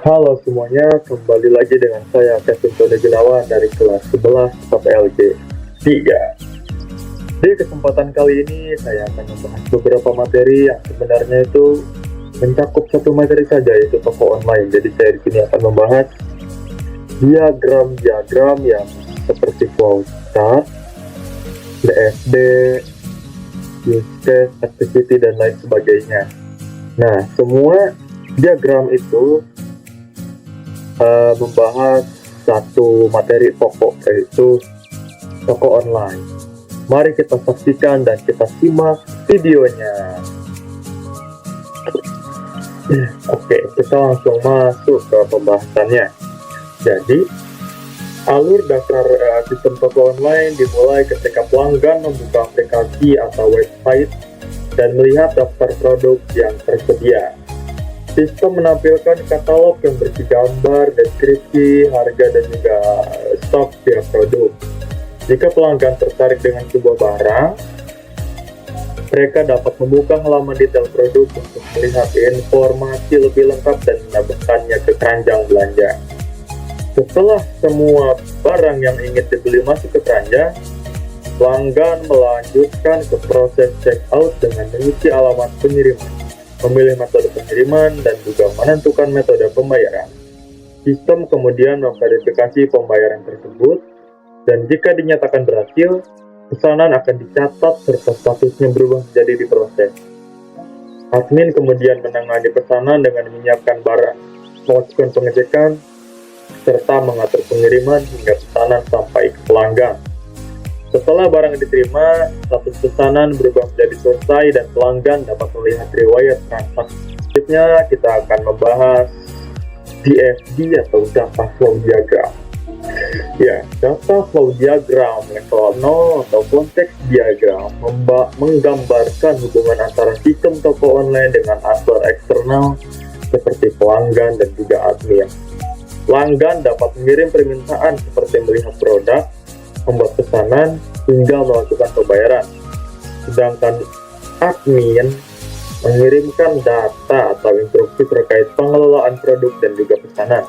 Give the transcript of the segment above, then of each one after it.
Halo semuanya, kembali lagi dengan saya Kevin Tony Gunawan dari kelas 11 PLG 3. Di kesempatan kali ini saya akan membahas beberapa materi yang sebenarnya itu mencakup satu materi saja, yaitu toko online. Jadi saya di sini akan membahas diagram-diagram yang seperti flow chart, DFD, use case, activity, dan lain sebagainya. Nah, semua diagram itu membahas satu materi pokok, yaitu toko online. Mari kita saksikan dan kita simak videonya. Oke, kita langsung masuk ke pembahasannya. Jadi, alur dasar sistem toko online dimulai ketika pelanggan membuka aplikasi atau website dan melihat daftar produk yang tersedia. Sistem menampilkan katalog yang berisi gambar, deskripsi, harga, dan juga stok tiap produk. Jika pelanggan tertarik dengan sebuah barang, mereka dapat membuka halaman detail produk untuk melihat informasi lebih lengkap dan menambahkannya ke keranjang belanja. Setelah semua barang yang ingin dibeli masuk ke keranjang, pelanggan melanjutkan ke proses checkout dengan mengisi alamat pengiriman, memilih metode pengiriman, dan juga menentukan metode pembayaran. Sistem kemudian memverifikasi pembayaran tersebut, dan jika dinyatakan berhasil, pesanan akan dicatat serta statusnya berubah menjadi diproses. Admin kemudian menangani pesanan dengan menyiapkan barang, melakukan pengecekan, serta mengatur pengiriman hingga pesanan sampai ke pelanggan. Setelah barang diterima, status pesanan berubah menjadi selesai dan pelanggan dapat melihat riwayat transaksi. Selanjutnya kita akan membahas DFD atau Data Flow Diagram. Ya, Data Flow Diagram level 0 atau konteks diagram menggambarkan hubungan antara sistem toko online dengan aktor eksternal seperti pelanggan dan juga admin. Pelanggan dapat mengirim permintaan seperti melihat produk, membuat pesanan, hingga melakukan pembayaran. Sedangkan admin mengirimkan data atau instruksi terkait pengelolaan produk dan juga pesanan.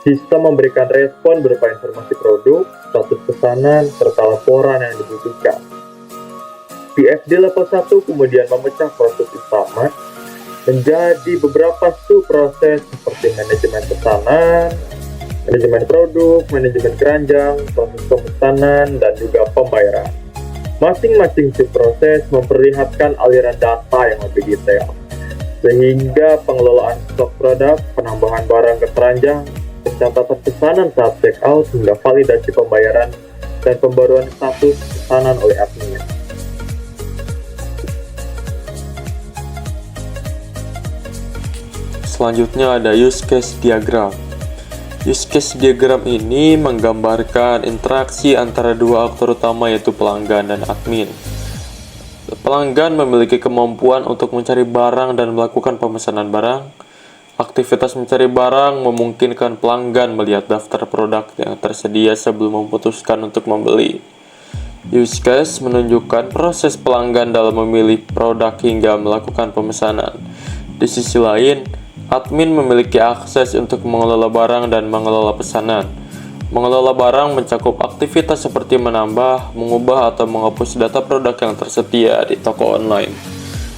Sistem memberikan respon berupa informasi produk, status pesanan, serta laporan yang dibutuhkan. PFD level 1 kemudian memecah proses utama menjadi beberapa subproses seperti manajemen pesanan, manajemen produk, manajemen keranjang, proses pemesanan, dan juga pembayaran. Masing-masing subproses memperlihatkan aliran data yang lebih detail, sehingga pengelolaan stok produk, penambahan barang ke keranjang, pencatatan pesanan saat checkout, hingga validasi pembayaran dan pembaruan status pesanan oleh admin. Selanjutnya ada use case diagram. Use case diagram ini menggambarkan interaksi antara dua aktor utama, yaitu pelanggan dan admin. Pelanggan memiliki kemampuan untuk mencari barang dan melakukan pemesanan barang. Aktivitas mencari barang memungkinkan pelanggan melihat daftar produk yang tersedia sebelum memutuskan untuk membeli. Use case menunjukkan proses pelanggan dalam memilih produk hingga melakukan pemesanan. Di sisi lain, admin memiliki akses untuk mengelola barang dan mengelola pesanan. Mengelola barang mencakup aktivitas seperti menambah, mengubah, atau menghapus data produk yang tersedia di toko online.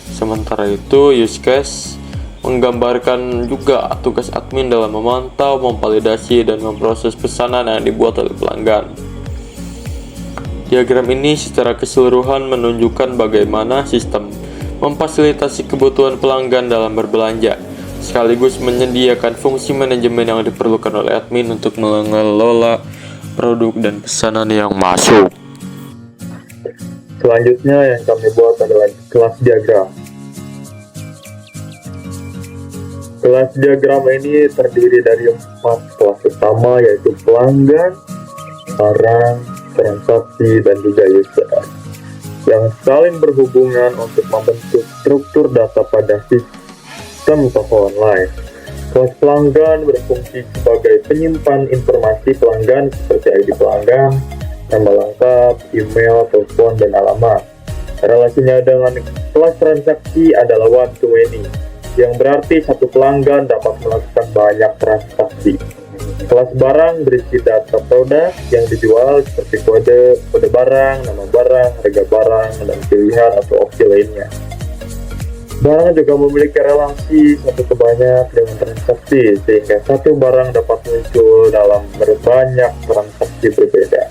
Sementara itu, use case menggambarkan juga tugas admin dalam memantau, memvalidasi, dan memproses pesanan yang dibuat oleh pelanggan. Diagram ini secara keseluruhan menunjukkan bagaimana sistem memfasilitasi kebutuhan pelanggan dalam berbelanja, sekaligus menyediakan fungsi manajemen yang diperlukan oleh admin untuk mengelola produk dan pesanan yang masuk. Selanjutnya yang kami buat adalah kelas diagram. Kelas diagram ini terdiri dari 4 kelas utama, yaitu pelanggan, barang, transaksi, dan juga user, yang saling berhubungan untuk membentuk struktur data pada sistem toko online. Kelas pelanggan berfungsi sebagai penyimpan informasi pelanggan seperti ID pelanggan, nama lengkap, email, telepon, dan alamat. Relasinya dengan kelas transaksi adalah one-to-many, yang berarti satu pelanggan dapat melakukan banyak transaksi. Kelas barang berisi data produk yang dijual seperti kode barang, nama barang, harga barang, dan pilihan atau opsi lainnya. Barang juga memiliki relasi satu ke banyak dengan transaksi, sehingga satu barang dapat muncul dalam berbanyak transaksi berbeda.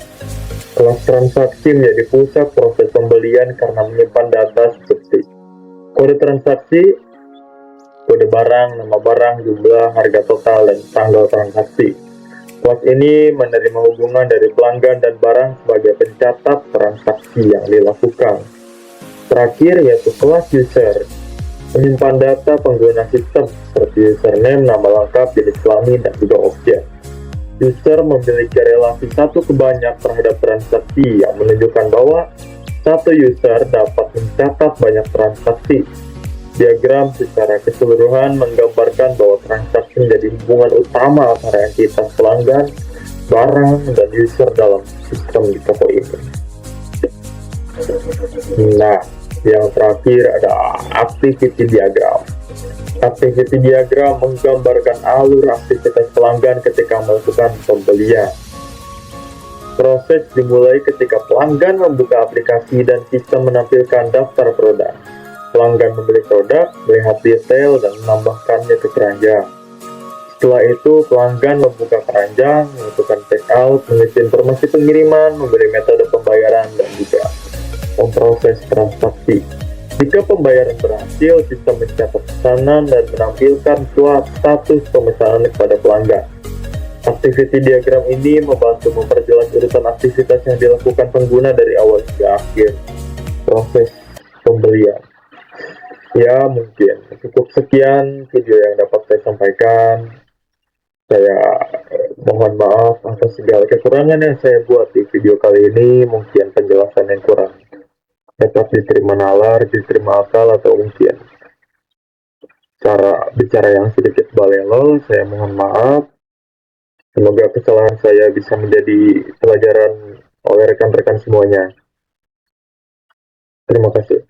Kelas transaksi menjadi pusat proses pembelian karena menyimpan data seperti kode transaksi, kode barang, nama barang, jumlah, harga total, dan tanggal transaksi. Kelas ini menerima hubungan dari pelanggan dan barang sebagai pencatat transaksi yang dilakukan. Terakhir yaitu kelas user, menyimpan data pengguna sistem seperti username, nama lengkap, jenis kelamin, dan juga objek. User memiliki relasi satu ke banyak terhadap transaksi yang menunjukkan bahwa satu user dapat mencatat banyak transaksi. Diagram secara keseluruhan menggambarkan bahwa transaksi menjadi hubungan utama antara entitas pelanggan, barang, dan user dalam sistem di toko ini. Nah, yang terakhir ada activity diagram. Activity diagram menggambarkan alur aktivitas pelanggan ketika melakukan pembelian. Proses dimulai ketika pelanggan membuka aplikasi dan sistem menampilkan daftar produk. Pelanggan membeli produk, melihat detail, dan menambahkannya ke keranjang. Setelah itu, pelanggan membuka keranjang, melakukan checkout, mengisi informasi pengiriman, membeli metode pembayaran, dan juga memproses transaksi. Jika pembayaran berhasil, sistem mencatat pesanan dan menampilkan status pemesanan kepada pelanggan. Activity diagram ini membantu memperjelas urutan aktivitas yang dilakukan pengguna dari awal hingga akhir proses pembelian. Ya, mungkin cukup sekian video yang dapat saya sampaikan. Saya mohon maaf atas segala kekurangan yang saya buat di video kali ini. Mungkin penjelasan yang kurang dapat diterima nalar, diterima akal, atau mungkin cara bicara yang sedikit balelo. Saya mohon maaf. Semoga kesalahan saya bisa menjadi pelajaran oleh rekan-rekan semuanya. Terima kasih.